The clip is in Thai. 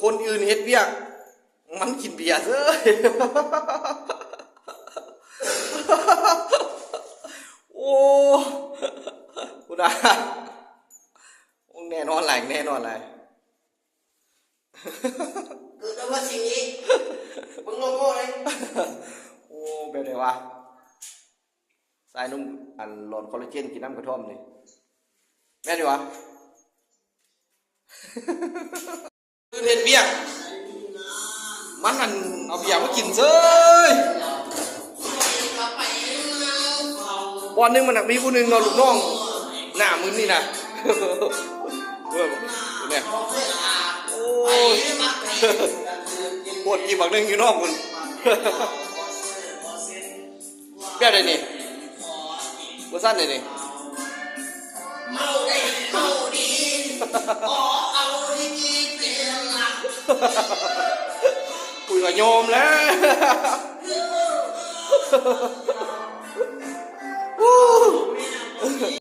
คนอื่นเฮ็ดเวียกมันกินเบียร์เซ้ยโอ้กูด่าแน่นอนแหละแน่นอนเลยคือต้องว่าสิ่งนี้มึงโลโก้เลยโอ้เป็นไงวะสายนุ่มอันหลอนคอลลาเจนกินน้ำกระท่อมนี่แม่นดีวะคือเห็ดเบี้ยมันอันเอาเบียร์มากินเซ้ยวันหนึ่งมันมีผู้หนึ่งนอนลูกน้องหน้ามึงนี่นะเนี่ยโอ้ยปวดกี่บักหนึ่งอยู่นอกมึงเปี้ยอะไรนี่กูสั้นเลยนี่เมาได้เมาดีขอเอาดีๆเป็นหลักคุยกับโยมแล้ว